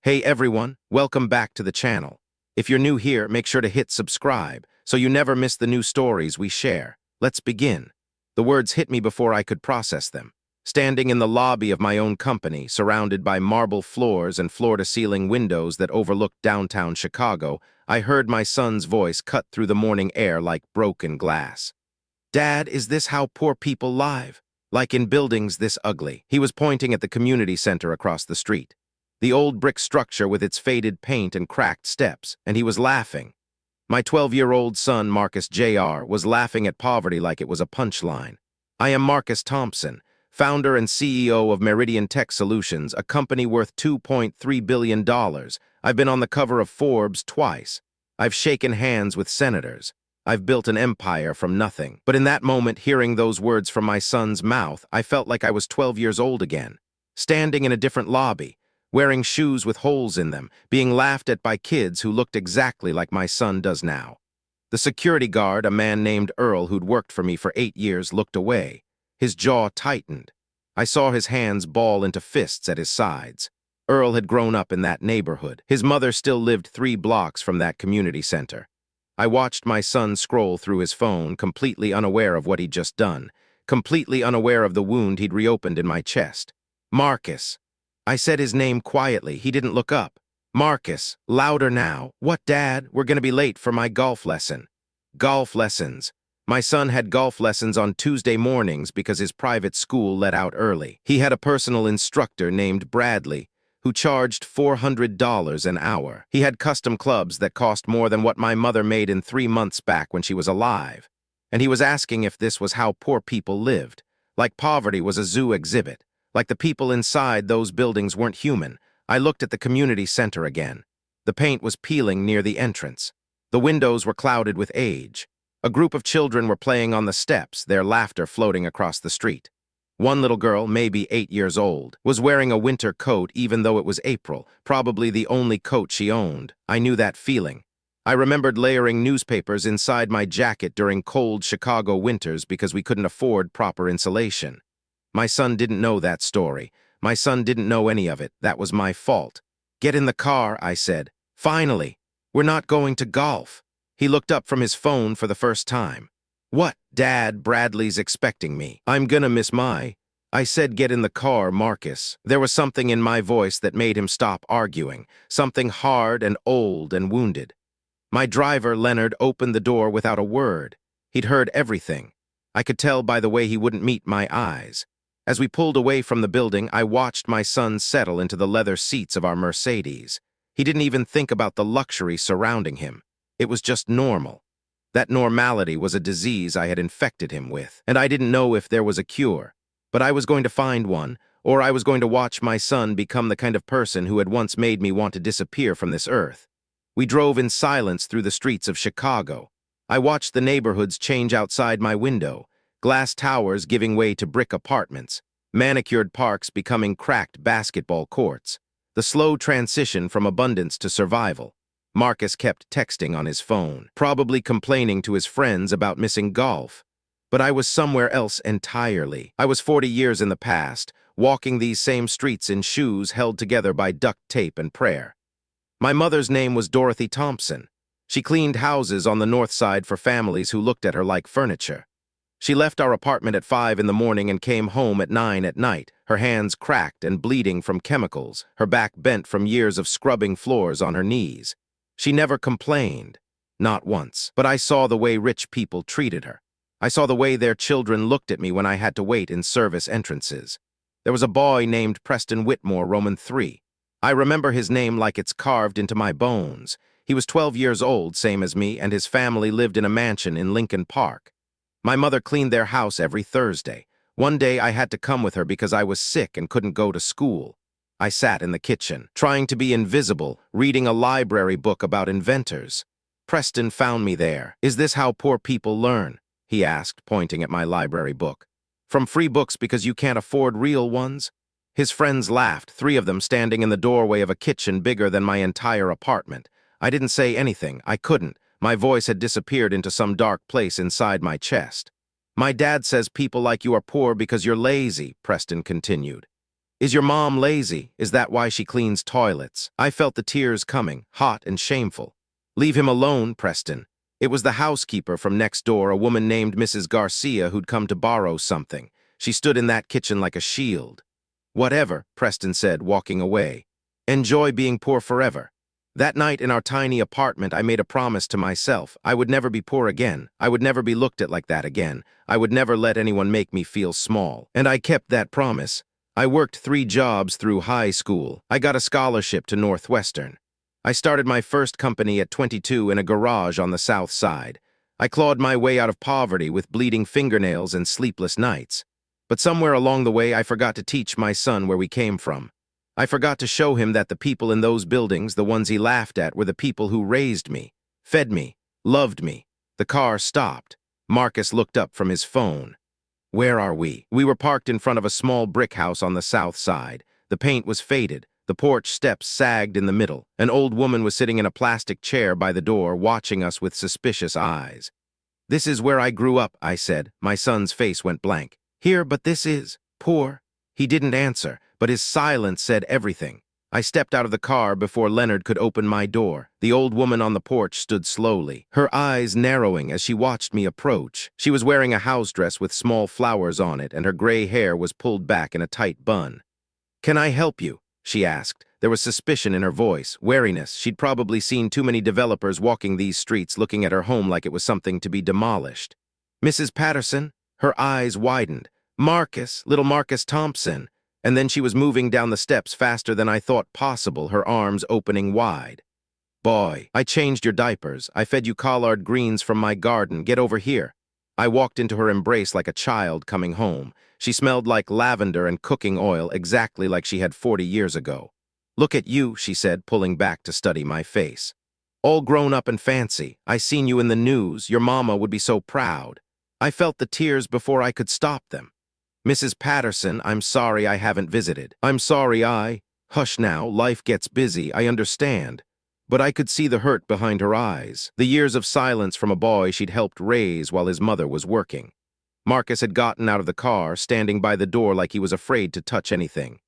Hey everyone, welcome back to the channel. If you're new here, make sure to hit subscribe so you never miss the new stories we share. Let's begin. The words hit me before I could process them. Standing in the lobby of my own company, surrounded by marble floors and floor-to-ceiling windows that overlooked downtown Chicago, I heard my son's voice cut through the morning air like broken glass. "Dad, is this how poor people live? Like in buildings this ugly?" He was pointing at the community center across the street. The old brick structure with its faded paint and cracked steps, and he was laughing. My 12-year-old son, Marcus Jr., was laughing at poverty like it was a punchline. I am Marcus Thompson, founder and CEO of Meridian Tech Solutions, a company worth $2.3 billion. I've been on the cover of Forbes twice. I've shaken hands with senators. I've built an empire from nothing. But in that moment, hearing those words from my son's mouth, I felt like I was 12 years old again, standing in a different lobby, wearing shoes with holes in them, being laughed at by kids who looked exactly like my son does now. The security guard, a man named Earl who'd worked for me for 8 years, looked away. His jaw tightened. I saw his hands ball into fists at his sides. Earl had grown up in that neighborhood. His mother still lived 3 blocks from that community center. I watched my son scroll through his phone, completely unaware of what he'd just done, completely unaware of the wound he'd reopened in my chest. "Marcus." I said his name quietly. He didn't look up. "Marcus," louder now. "What, Dad? We're going to be late for my golf lesson." Golf lessons. My son had golf lessons on Tuesday mornings because his private school let out early. He had a personal instructor named Bradley, who charged $400 an hour. He had custom clubs that cost more than what my mother made in 3 months back when she was alive. And he was asking if this was how poor people lived, like poverty was a zoo exhibit. Like the people inside those buildings weren't human. I looked at the community center again. The paint was peeling near the entrance. The windows were clouded with age. A group of children were playing on the steps, their laughter floating across the street. One little girl, maybe 8 years old, was wearing a winter coat even though it was April, probably the only coat she owned. I knew that feeling. I remembered layering newspapers inside my jacket during cold Chicago winters because we couldn't afford proper insulation. My son didn't know that story. My son didn't know any of it. That was my fault. "Get in the car," I said. "Finally. We're not going to golf." He looked up from his phone for the first time. "What, Dad? Bradley's expecting me. I'm gonna miss my—" I said, "Get in the car, Marcus." There was something in my voice that made him stop arguing, something hard and old and wounded. My driver, Leonard, opened the door without a word. He'd heard everything. I could tell by the way he wouldn't meet my eyes. As we pulled away from the building, I watched my son settle into the leather seats of our Mercedes. He didn't even think about the luxury surrounding him. It was just normal. That normality was a disease I had infected him with, and I didn't know if there was a cure. But I was going to find one, or I was going to watch my son become the kind of person who had once made me want to disappear from this earth. We drove in silence through the streets of Chicago. I watched the neighborhoods change outside my window. Glass towers giving way to brick apartments, manicured parks becoming cracked basketball courts, the slow transition from abundance to survival. Marcus kept texting on his phone, probably complaining to his friends about missing golf. But I was somewhere else entirely. I was 40 years in the past, walking these same streets in shoes held together by duct tape and prayer. My mother's name was Dorothy Thompson. She cleaned houses on the north side for families who looked at her like furniture. She left our apartment at 5 in the morning and came home at 9 at night, her hands cracked and bleeding from chemicals, her back bent from years of scrubbing floors on her knees. She never complained, not once. But I saw the way rich people treated her. I saw the way their children looked at me when I had to wait in service entrances. There was a boy named Preston Whitmore, Roman 3. I remember his name like it's carved into my bones. He was 12 years old, same as me, and his family lived in a mansion in Lincoln Park. My mother cleaned their house every Thursday. One day I had to come with her because I was sick and couldn't go to school. I sat in the kitchen, trying to be invisible, reading a library book about inventors. Preston found me there. "Is this how poor people learn?" he asked, pointing at my library book. "From free books because you can't afford real ones?" His friends laughed, 3 of them standing in the doorway of a kitchen bigger than my entire apartment. I didn't say anything. I couldn't. My voice had disappeared into some dark place inside my chest. "My dad says people like you are poor because you're lazy," Preston continued. Is your mom lazy? Is that why she cleans toilets? I felt the tears coming, hot and shameful. Leave him alone, Preston. It was the housekeeper from next door, a woman named Mrs. Garcia, who'd come to borrow something. She stood in that kitchen like a shield. Whatever, Preston said, walking away. Enjoy being poor forever. That night in our tiny apartment, I made a promise to myself. I would never be poor again. I would never be looked at like that again. I would never let anyone make me feel small. And I kept that promise. I worked 3 jobs through high school. I got a scholarship to Northwestern. I started my first company at 22 in a garage on the south side. I clawed my way out of poverty with bleeding fingernails and sleepless nights. But somewhere along the way, I forgot to teach my son where we came from. I forgot to show him that the people in those buildings, the ones he laughed at, were the people who raised me, fed me, loved me. The car stopped. Marcus looked up from his phone. Where are we? We were parked in front of a small brick house on the south side. The paint was faded. The porch steps sagged in the middle. An old woman was sitting in a plastic chair by the door, watching us with suspicious eyes. This is where I grew up, I said. My son's face went blank. Here, but this is poor. He didn't answer, but his silence said everything. I stepped out of the car before Leonard could open my door. The old woman on the porch stood slowly, her eyes narrowing as she watched me approach. She was wearing a house dress with small flowers on it, and her gray hair was pulled back in a tight bun. "Can I help you?" she asked. There was suspicion in her voice, wariness. She'd probably seen too many developers walking these streets looking at her home like it was something to be demolished. "Mrs. Patterson?" Her eyes widened. "Marcus, little Marcus Thompson." And then she was moving down the steps faster than I thought possible, her arms opening wide. "Boy, I changed your diapers. I fed you collard greens from my garden. Get over here." I walked into her embrace like a child coming home. She smelled like lavender and cooking oil, exactly like she had 40 years ago. "Look at you," she said, pulling back to study my face. "All grown up and fancy. I seen you in the news. Your mama would be so proud." I felt the tears before I could stop them. "Mrs. Patterson, I'm sorry I haven't visited. I'm sorry I—" "Hush now, life gets busy, I understand." But I could see the hurt behind her eyes, the years of silence from a boy she'd helped raise while his mother was working. Marcus had gotten out of the car, standing by the door like he was afraid to touch anything.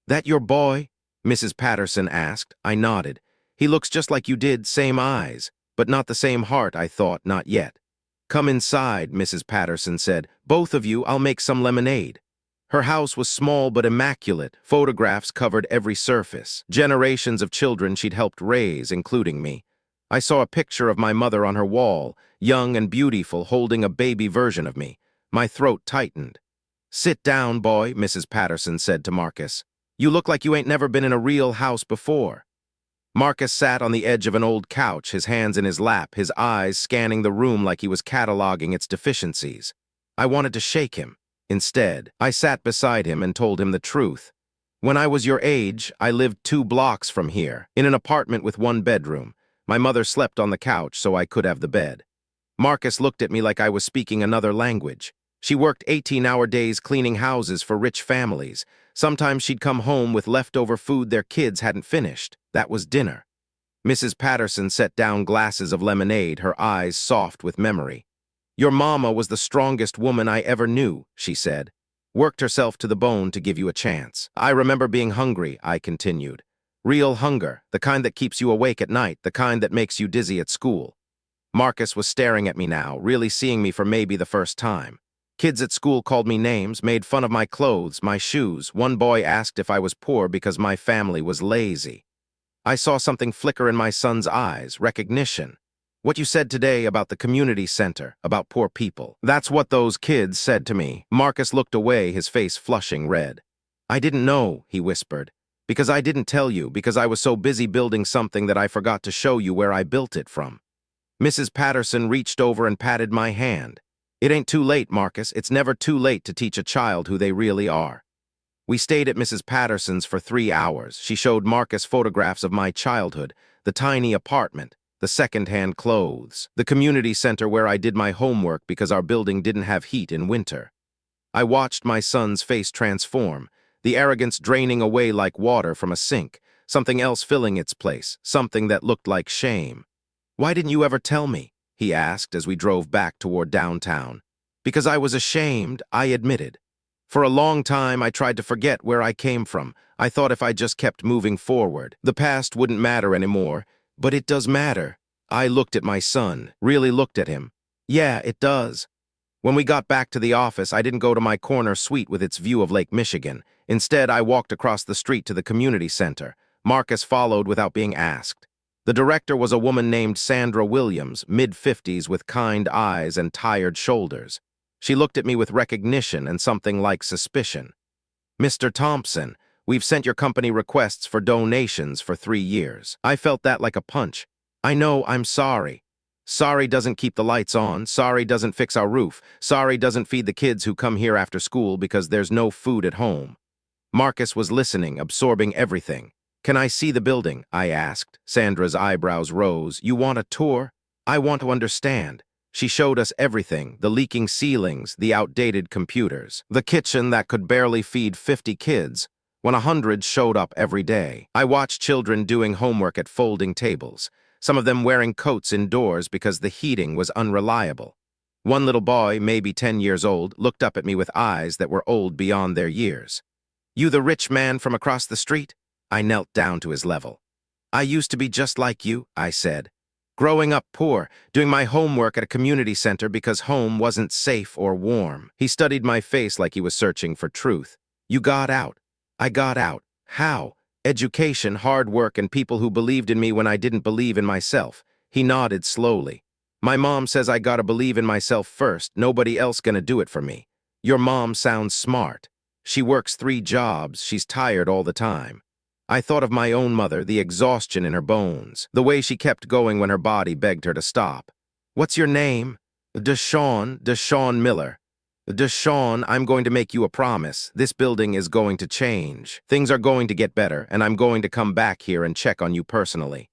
"That your boy?" Mrs. Patterson asked. I nodded. "He looks just like you did, same eyes. But not the same heart, I thought, not yet." "Come inside," Mrs. Patterson said. "Both of you, I'll make some lemonade." Her house was small but immaculate. Photographs covered every surface. Generations of children she'd helped raise, including me. I saw a picture of my mother on her wall, young and beautiful, holding a baby version of me. My throat tightened. "Sit down, boy," Mrs. Patterson said to Marcus. "You look like you ain't never been in a real house before." Marcus sat on the edge of an old couch, his hands in his lap, his eyes scanning the room like he was cataloging its deficiencies. I wanted to shake him. Instead, I sat beside him and told him the truth. "When I was your age, I lived 2 blocks from here, in an apartment with 1 bedroom. My mother slept on the couch so I could have the bed." Marcus looked at me like I was speaking another language. She worked 18-hour days cleaning houses for rich families. Sometimes she'd come home with leftover food their kids hadn't finished. That was dinner. Mrs. Patterson set down glasses of lemonade, her eyes soft with memory. "Your mama was the strongest woman I ever knew," she said. "Worked herself to the bone to give you a chance. I remember being hungry," I continued. "Real hunger, the kind that keeps you awake at night, the kind that makes you dizzy at school." Marcus was staring at me now, really seeing me for maybe the first time. Kids at school called me names, made fun of my clothes, my shoes. One boy asked if I was poor because my family was lazy. I saw something flicker in my son's eyes, recognition. "What you said today about the community center, about poor people. That's what those kids said to me." Marcus looked away, his face flushing red. "I didn't know," he whispered. "Because I didn't tell you, because I was so busy building something that I forgot to show you where I built it from." Mrs. Patterson reached over and patted my hand. "It ain't too late, Marcus. It's never too late to teach a child who they really are." We stayed at Mrs. Patterson's for 3 hours. She showed Marcus photographs of my childhood, the tiny apartment, the second-hand clothes, the community center where I did my homework because our building didn't have heat in winter. I watched my son's face transform, the arrogance draining away like water from a sink, something else filling its place, something that looked like shame. "Why didn't you ever tell me?" he asked as we drove back toward downtown. "Because I was ashamed," I admitted. For a long time, I tried to forget where I came from. I thought if I just kept moving forward, the past wouldn't matter anymore. But it does matter. I looked at my son, really looked at him. Yeah, it does. When we got back to the office, I didn't go to my corner suite with its view of Lake Michigan. Instead, I walked across the street to the community center. Marcus followed without being asked. The director was a woman named Sandra Williams, mid-50s with kind eyes and tired shoulders. She looked at me with recognition and something like suspicion. "Mr. Thompson, we've sent your company requests for donations for 3 years." I felt that like a punch. "I know, I'm sorry. Sorry doesn't keep the lights on. Sorry doesn't fix our roof. Sorry doesn't feed the kids who come here after school because there's no food at home." Marcus was listening, absorbing everything. "Can I see the building?" I asked. Sandra's eyebrows rose. "You want a tour?" "I want to understand." She showed us everything, the leaking ceilings, the outdated computers, the kitchen that could barely feed 50 kids, when 100 showed up every day. I watched children doing homework at folding tables, some of them wearing coats indoors because the heating was unreliable. One little boy, maybe 10 years old, looked up at me with eyes that were old beyond their years. "You the rich man from across the street?" I knelt down to his level. "I used to be just like you," I said. "Growing up poor, doing my homework at a community center because home wasn't safe or warm." He studied my face like he was searching for truth. "You got out." "I got out. How?" "Education, hard work, and people who believed in me when I didn't believe in myself." He nodded slowly. "My mom says I gotta believe in myself first. Nobody else gonna do it for me." "Your mom sounds smart. She works 3 jobs. She's tired all the time." I thought of my own mother, the exhaustion in her bones, the way she kept going when her body begged her to stop. "What's your name?" Deshawn Miller." "Deshawn, I'm going to make you a promise. This building is going to change. Things are going to get better, and I'm going to come back here and check on you personally."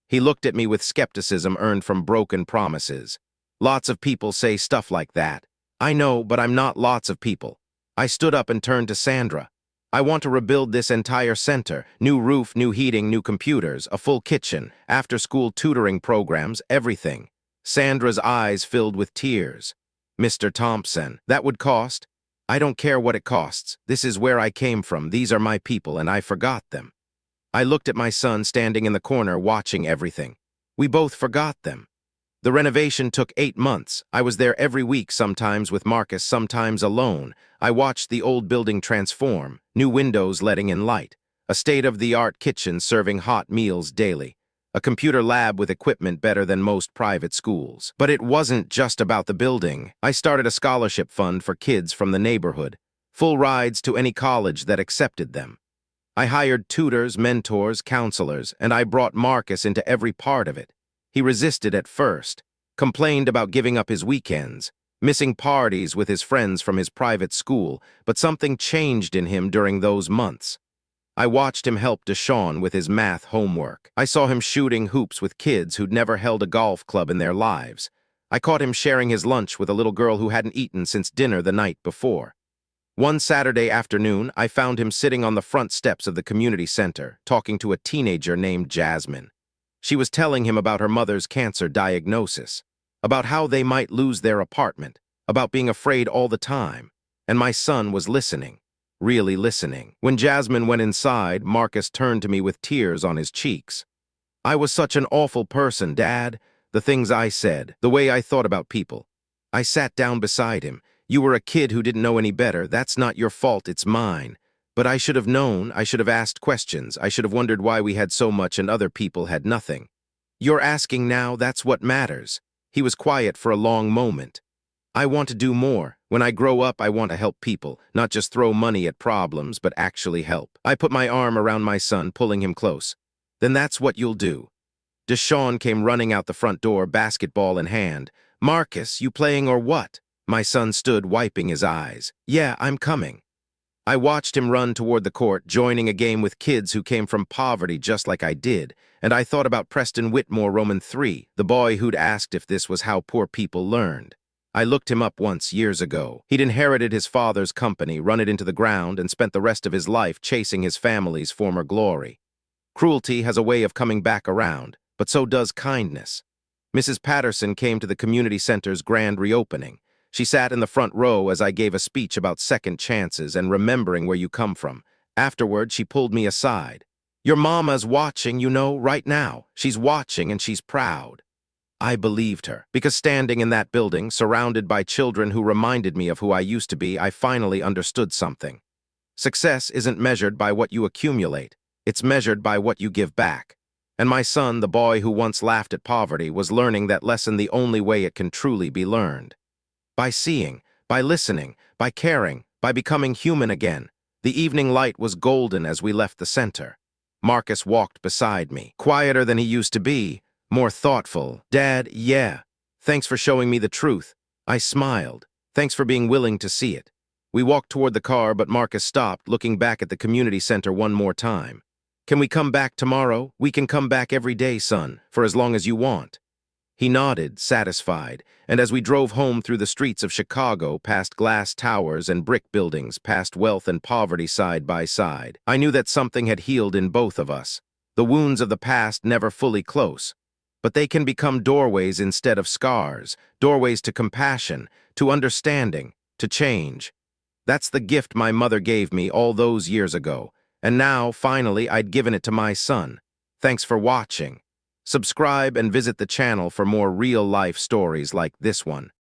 He looked at me with skepticism earned from broken promises. "Lots of people say stuff like that." "I know, but I'm not lots of people." I stood up and turned to Sandra. "I want to rebuild this entire center. New roof, new heating, new computers, a full kitchen, after-school tutoring programs, everything." Sandra's eyes filled with tears. "Mr. Thompson, that would cost?" "I don't care what it costs. This is where I came from. These are my people, and I forgot them." I looked at my son standing in the corner watching everything. We both forgot them. The renovation took 8 months. I was there every week, sometimes with Marcus, sometimes alone. I watched the old building transform, new windows letting in light, a state-of-the-art kitchen serving hot meals daily, a computer lab with equipment better than most private schools. But it wasn't just about the building. I started a scholarship fund for kids from the neighborhood, full rides to any college that accepted them. I hired tutors, mentors, counselors, and I brought Marcus into every part of it. He resisted at first, complained about giving up his weekends, missing parties with his friends from his private school, but something changed in him during those months. I watched him help Deshawn with his math homework. I saw him shooting hoops with kids who'd never held a golf club in their lives. I caught him sharing his lunch with a little girl who hadn't eaten since dinner the night before. One Saturday afternoon, I found him sitting on the front steps of the community center, talking to a teenager named Jasmine. She was telling him about her mother's cancer diagnosis, about how they might lose their apartment, about being afraid all the time. And my son was listening, really listening. When Jasmine went inside, Marcus turned to me with tears on his cheeks. "I was such an awful person, Dad. The things I said, the way I thought about people." I sat down beside him. "You were a kid who didn't know any better. That's not your fault, it's mine. But I should have known, I should have asked questions, I should have wondered why we had so much and other people had nothing. You're asking now, that's what matters." He was quiet for a long moment. "I want to do more. When I grow up, I want to help people, not just throw money at problems, but actually help." I put my arm around my son, pulling him close. "Then that's what you'll do." Deshawn came running out the front door, basketball in hand. "Marcus, you playing or what?" My son stood, wiping his eyes. "Yeah, I'm coming." I watched him run toward the court, joining a game with kids who came from poverty just like I did, and I thought about Preston Whitmore, Roman 3, the boy who'd asked if this was how poor people learned. I looked him up once years ago. He'd inherited his father's company, run it into the ground, and spent the rest of his life chasing his family's former glory. Cruelty has a way of coming back around, but so does kindness. Mrs. Patterson came to the community center's grand reopening. She sat in the front row as I gave a speech about second chances and remembering where you come from. Afterward, she pulled me aside. Your mama's watching, you know, right now. She's watching and she's proud. I believed her, because standing in that building, surrounded by children who reminded me of who I used to be, I finally understood something. Success isn't measured by what you accumulate. It's measured by what you give back. And my son, the boy who once laughed at poverty, was learning that lesson the only way it can truly be learned. By seeing, by listening, by caring, by becoming human again. The evening light was golden as we left the center. Marcus walked beside me, quieter than he used to be, more thoughtful. Dad, yeah. Thanks for showing me the truth. I smiled. Thanks for being willing to see it. We walked toward the car, but Marcus stopped, looking back at the community center one more time. Can we come back tomorrow? We can come back every day, son, for as long as you want. He nodded, satisfied, and as we drove home through the streets of Chicago, past glass towers and brick buildings, past wealth and poverty side by side, I knew that something had healed in both of us. The wounds of the past never fully close, but they can become doorways instead of scars, doorways to compassion, to understanding, to change. That's the gift my mother gave me all those years ago, and now, finally, I'd given it to my son. Thanks for watching. Subscribe and visit the channel for more real-life stories like this one.